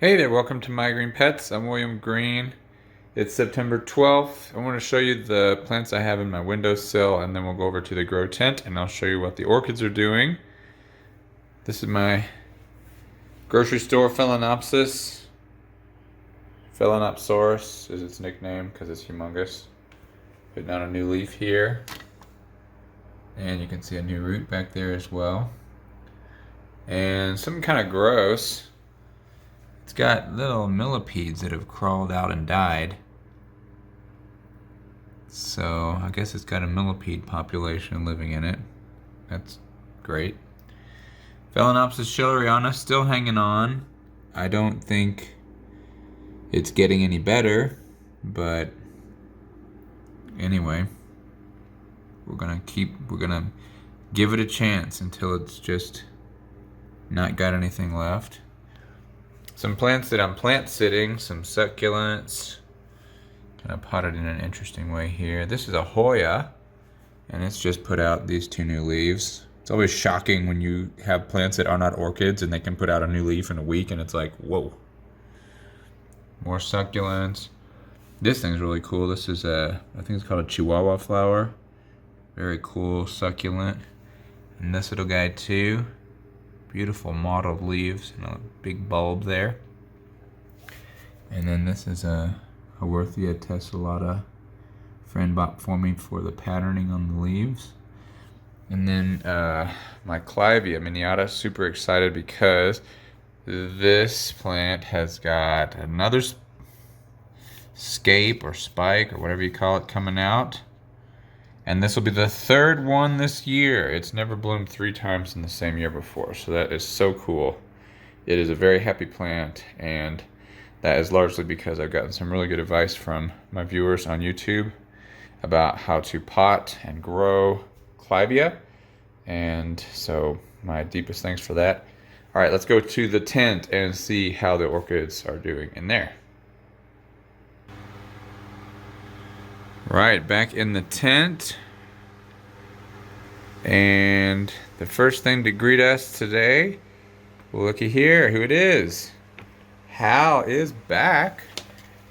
Hey there, welcome to My Green Pets. I'm William Green. It's September 12th. I want to show you the plants I have in my windowsill, and then we'll go over to the grow tent and I'll show you what the orchids are doing. This is my grocery store Phalanopsis. Phalaenopsaurus is its nickname because it's humongous. Putting on a new leaf here. And you can see a new root back there as well. And something kind of gross. It's got little millipedes that have crawled out and died. So I guess it's got a millipede population living in it. That's great. Phalanopsis schilleriana still hanging on. I don't think it's getting any better, but anyway, we're gonna give it a chance until it's just not got anything left. Some plants that I'm plant sitting, some succulents. Kind of potted in an interesting way here. This is a Hoya, and it's just put out these two new leaves. It's always shocking when you have plants that are not orchids and they can put out a new leaf in a week, and it's like, whoa. More succulents. This thing's really cool. This is I think it's called a Chihuahua flower. Very cool succulent. And this little guy too. Beautiful mottled leaves and a big bulb there. And then this is a Haworthia tessellata. Friend bought for me for the patterning on the leaves. And then my Clivia miniata, super excited because this plant has got another scape or spike or whatever you call it coming out. And this will be the third one this year. It's never bloomed 3 times in the same year before, so that is so cool. It is a very happy plant, and that is largely because I've gotten some really good advice from my viewers on YouTube about how to pot and grow Clivia, and so my deepest thanks for that. All right, let's go to the tent and see how the orchids are doing in there. Right, back in the tent, and the first thing to greet us today, looky here who it is. HAL is back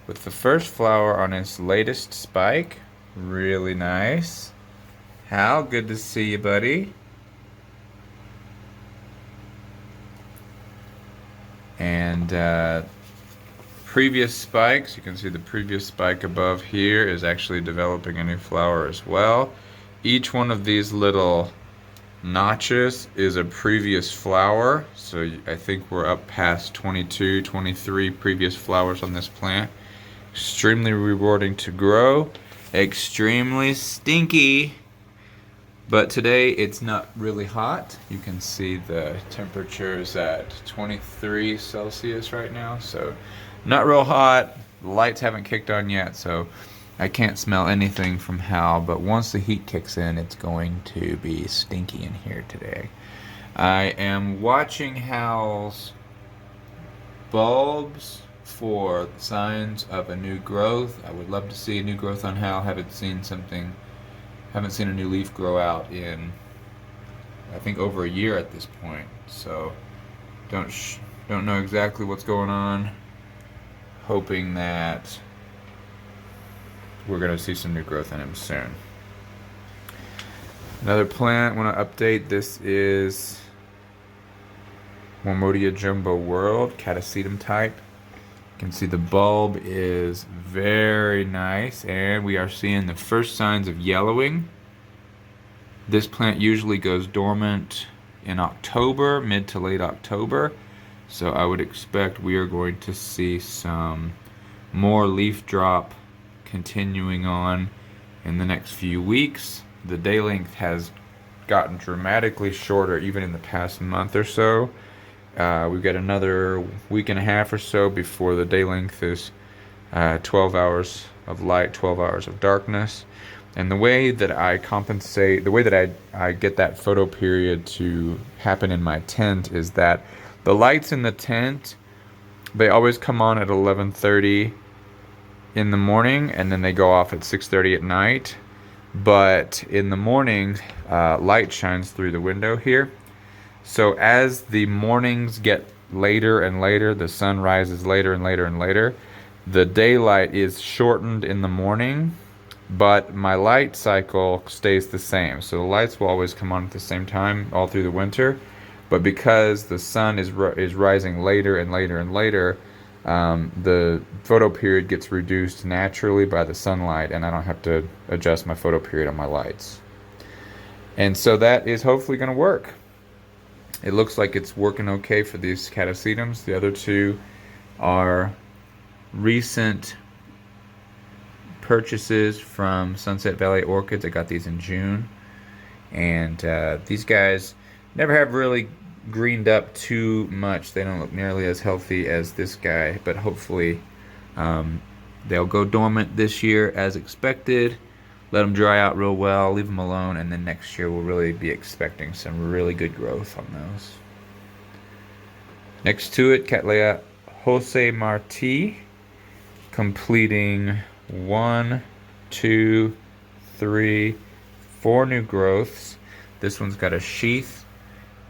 with the first flower on his latest spike. Really nice. HAL, good to see you, buddy. And previous spikes, you can see the previous spike above here is actually developing a new flower as well. Each one of these little notches is a previous flower, so I think we're up past 22, 23 previous flowers on this plant. Extremely rewarding to grow, extremely stinky, but today it's not really hot. You can see the temperature is at 23 Celsius right now, so not real hot. The lights haven't kicked on yet, so I can't smell anything from HAL, but once the heat kicks in, it's going to be stinky in here today. I am watching HAL's bulbs for signs of a new growth. I would love to see a new growth on HAL. Haven't seen a new leaf grow out in, I think, over a year at this point. So don't know exactly what's going on. Hoping that we're going to see some new growth in him soon. Another plant I want to update. This is Mormodia jumbo world, Catasetum type. You can see the bulb is very nice, and we are seeing the first signs of yellowing. This plant usually goes dormant in October, mid to late October. So I would expect we are going to see some more leaf drop continuing on in the next few weeks. The day length has gotten dramatically shorter even in the past month or so. We've got another week and a half or so before the day length is 12 hours of light, 12 hours of darkness. And the way that I compensate, the way that I get that photoperiod to happen in my tent is that the lights in the tent, they always come on at 11:30 in the morning, and then they go off at 6:30 at night. But in the morning, light shines through the window here. So as the mornings get later and later. The sun rises later and later and later. The daylight is shortened in the morning, but my light cycle stays the same. So the lights will always come on at the same time all through the winter. But because the sun is rising later and later and later, the photoperiod gets reduced naturally by the sunlight, and I don't have to adjust my photoperiod on my lights. And so that is hopefully going to work. It looks like it's working okay for these Catasetums. The other two are recent purchases from Sunset Valley Orchids. I got these in June, and these guys never have really greened up too much. They don't look nearly as healthy as this guy, but hopefully they'll go dormant this year as expected. Let them dry out real well, leave them alone, and then next year we'll really be expecting some really good growth on those. Next to it, Cattleya Jose Marti, completing 1, 2, 3, 4 new growths. This one's got a sheath,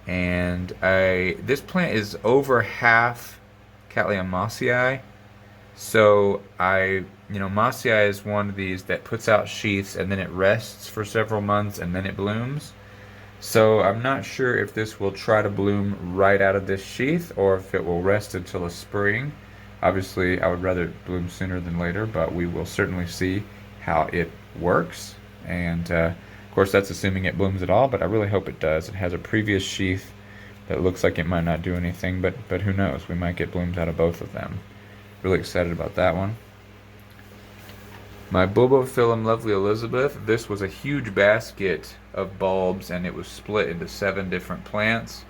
and this plant is over half Cattleya mossii. So mossii is one of these that puts out sheaths and then it rests for several months and then it blooms. So I'm not sure if this will try to bloom right out of this sheath or if it will rest until the spring. Obviously, I would rather it bloom sooner than later, but we will certainly see how it works. And of course, that's assuming it blooms at all, but I really hope it does. It has a previous sheath that looks like it might not do anything, but who knows? We might get blooms out of both of them. Really excited about that one. My Bulbophyllum Lovely Elizabeth, this was a huge basket of bulbs and it was split into 7 different plants.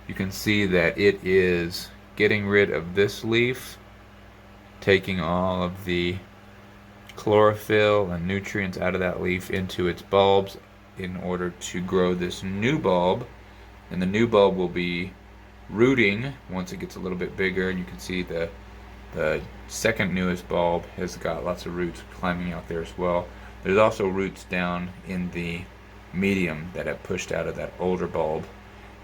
You can see that it is getting rid of this leaf, taking all of the chlorophyll and nutrients out of that leaf into its bulbs in order to grow this new bulb. And the new bulb will be rooting once it gets a little bit bigger, and you can see the second newest bulb has got lots of roots climbing out there as well. There's also roots down in the medium that have pushed out of that older bulb.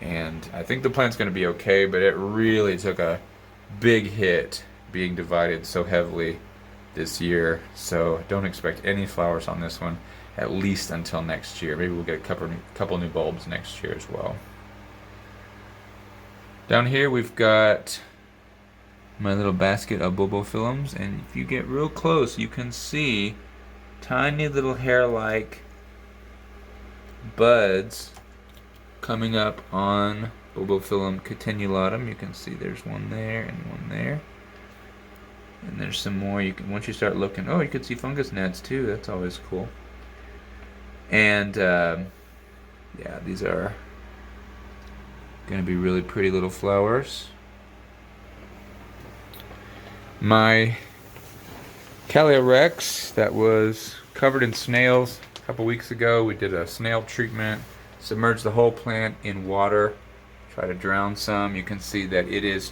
And I think the plant's going to be okay, but it really took a big hit being divided so heavily this year. So don't expect any flowers on this one, at least until next year. Maybe we'll get a couple new bulbs next year as well. Down here we've got my little basket of Bulbophyllums, and if you get real close you can see tiny little hair-like buds coming up on Bulbophyllum catenulatum. You can see there's one there and one there, and there's some more. You can, once you start looking, you can see fungus gnats too. That's always cool. And yeah, these are going to be really pretty little flowers. My Cattleya rex that was covered in snails a couple weeks ago, we did a snail treatment, submerged the whole plant in water, try to drown some. You can see that it is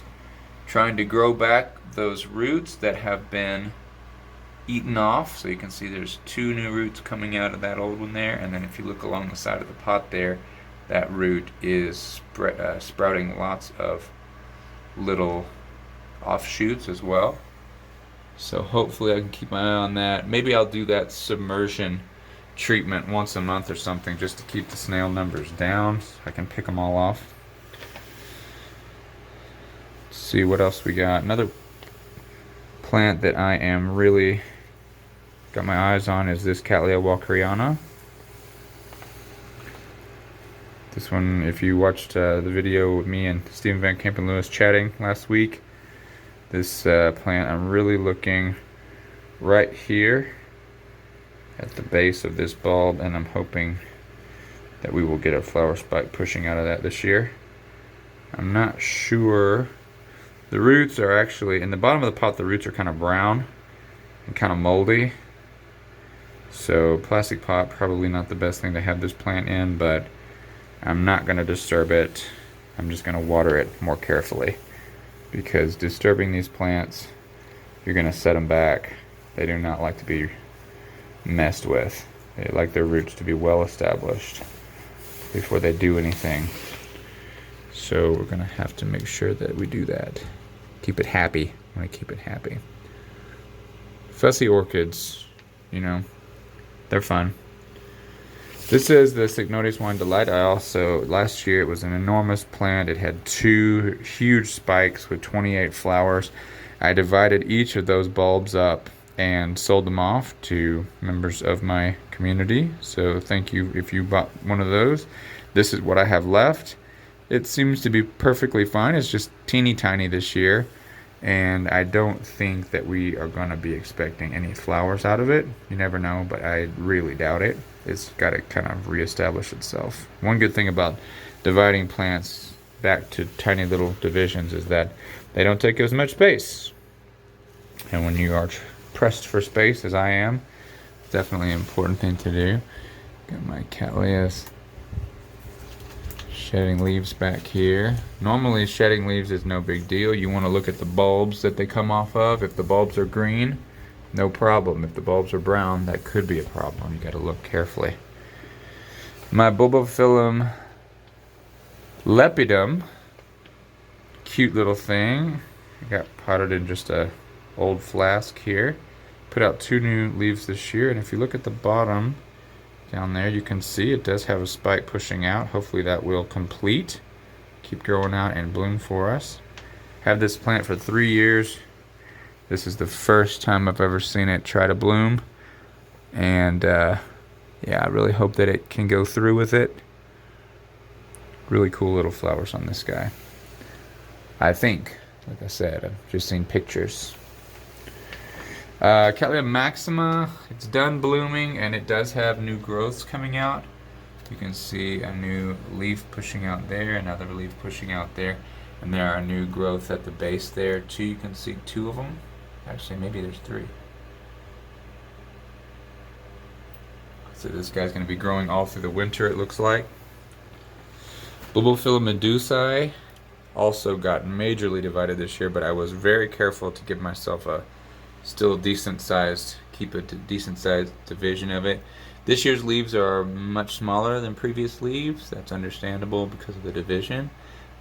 trying to grow back those roots that have been eaten off. So you can see there's 2 new roots coming out of that old one there, and then if you look along the side of the pot there, that root is sprouting lots of little offshoots as well. So hopefully I can keep my eye on that. Maybe I'll do that submersion treatment once a month or something, just to keep the snail numbers down so I can pick them all off. Let's see what else we got. Another plant that I am really got my eyes on is this Cattleya walkeriana. This one, if you watched the video with me and Stephen Van Camp and Lewis chatting last week, this plant, I'm really looking right here at the base of this bulb, and I'm hoping that we will get a flower spike pushing out of that this year. I'm not sure. The roots are actually, in the bottom of the pot, the roots are kind of brown and kind of moldy. So plastic pot, probably not the best thing to have this plant in, but I'm not going to disturb it. I'm just going to water it more carefully, because disturbing these plants, you're going to set them back. They do not like to be messed with. They like their roots to be well established before they do anything. So we're gonna have to make sure that we do that. Keep it happy. I want to keep it happy. Fussy orchids, you know, they're fun. This is the Cycnodes Wine Delight. Last year it was an enormous plant. It had 2 huge spikes with 28 flowers. I divided each of those bulbs up and sold them off to members of my community. So thank you if you bought one of those. This is what I have left. It seems to be perfectly fine. It's just teeny tiny this year. And I don't think that we are going to be expecting any flowers out of it. You never know, but I really doubt it. It's got to kind of reestablish itself. One good thing about dividing plants back to tiny little divisions is that they don't take as much space. And when you are pressed for space, as I am, it's definitely an important thing to do. Got my Cattleyas shedding leaves back here. Normally shedding leaves is no big deal. You want to look at the bulbs that they come off of. If the bulbs are green, no problem. If the bulbs are brown, that could be a problem. You got to look carefully. My Bulbophyllum lepidum, cute little thing. I got potted in just a old flask here. Put out 2 new leaves this year, and if you look at the bottom down there, you can see it does have a spike pushing out. Hopefully that will complete, keep growing out and bloom for us. Had this plant for 3 years. This is the first time I've ever seen it try to bloom, and yeah, I really hope that it can go through with it. Really cool little flowers on this guy, I think. Like I said, I've just seen pictures. Cattleyas maxima, it's done blooming and it does have new growths coming out. You can see a new leaf pushing out there, another leaf pushing out there, and there are new growth at the base there too. You can see 2 of them. Actually, maybe there's 3. So this guy's going to be growing all through the winter, it looks like. Bulbophyllum medusae also got majorly divided this year, but I was very careful to give myself a still decent sized, keep a decent sized division of it. This year's leaves are much smaller than previous leaves. That's understandable because of the division.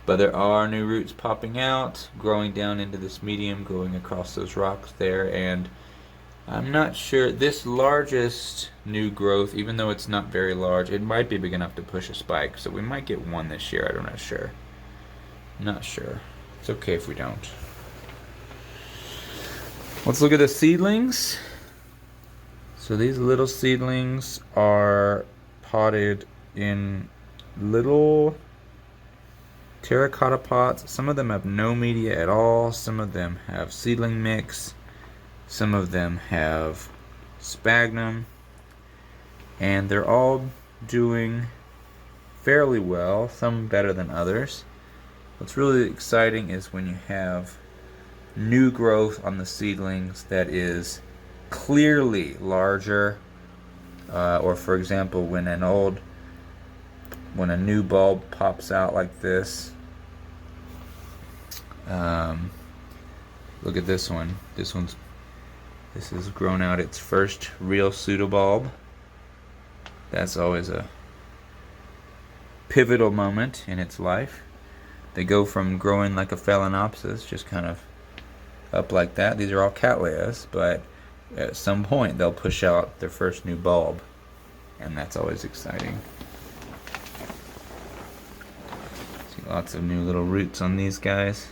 But there are new roots popping out, growing down into this medium, going across those rocks there, and I'm not sure, this largest new growth, even though it's not very large, it might be big enough to push a spike, so we might get 1 this year. I'm not sure. Not sure. It's okay if we don't. Let's look at the seedlings. So these little seedlings are potted in little terracotta pots. Some of them have no media at all. Some of them have seedling mix. Some of them have sphagnum. And they're all doing fairly well, some better than others. What's really exciting is when you have new growth on the seedlings that is clearly larger, or for example when a new bulb pops out like this. Look at this one. This has grown out its first real pseudobulb. That's always a pivotal moment in its life. They go from growing like a Phalanopsis, just kind of up like that. These are all Cattleyas, but at some point they'll push out their first new bulb, and that's always exciting. See lots of new little roots on these guys.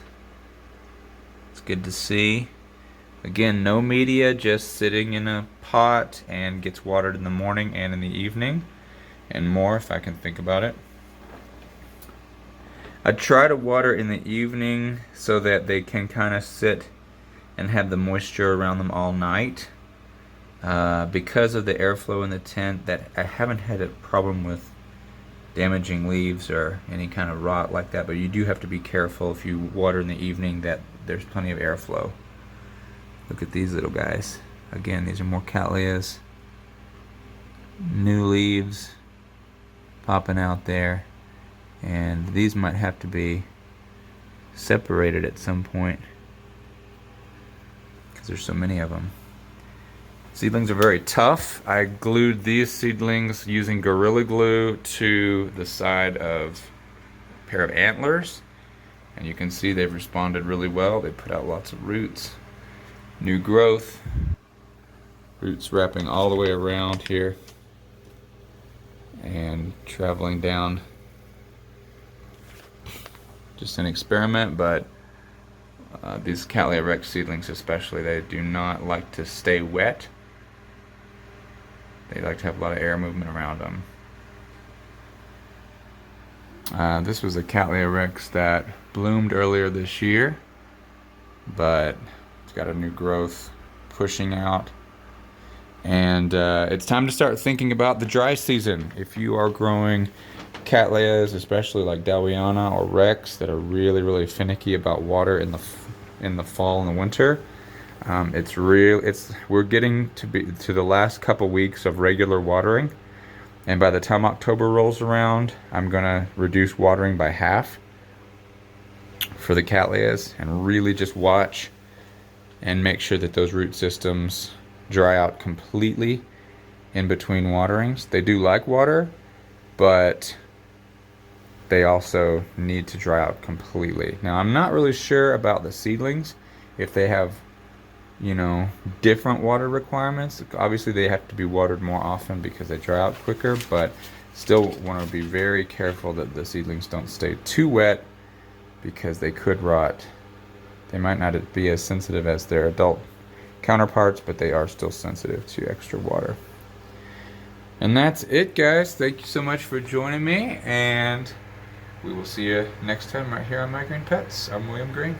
It's good to see. Again, no media, just sitting in a pot and gets watered in the morning and in the evening, and more if I can think about it. I try to water in the evening so that they can kind of sit and have the moisture around them all night. Because of the airflow in the tent, that I haven't had a problem with damaging leaves or any kind of rot like that, but you do have to be careful if you water in the evening that there's plenty of airflow. Look at these little guys. Again, these are more Cattleyas. New leaves popping out there. And these might have to be separated at some point because there's so many of them. Seedlings are very tough. I glued these seedlings using Gorilla Glue to the side of pair of antlers, and you can see they've responded really well. They put out lots of roots, new growth, roots wrapping all the way around here and traveling down. Just an experiment, but these Cattleyas rex seedlings especially, they do not like to stay wet. They like to have a lot of air movement around them. This was a Cattleyas rex that bloomed earlier this year, but it's got a new growth pushing out. And it's time to start thinking about the dry season. If you are growing Cattleyas, especially like Dowiana or Rex, that are really, really finicky about water in the fall and the winter, we're getting to the last couple weeks of regular watering, and by the time October rolls around, I'm gonna reduce watering by half for the Cattleyas and really just watch and make sure that those root systems dry out completely in between waterings. They do like water, but they also need to dry out completely. Now, I'm not really sure about the seedlings, if they have, you know, different water requirements. Obviously, they have to be watered more often because they dry out quicker, but still want to be very careful that the seedlings don't stay too wet because they could rot. They might not be as sensitive as their adult counterparts, but they are still sensitive to extra water. And that's it, guys. Thank you so much for joining me, and we will see you next time right here on My Green Pets. I'm William Green.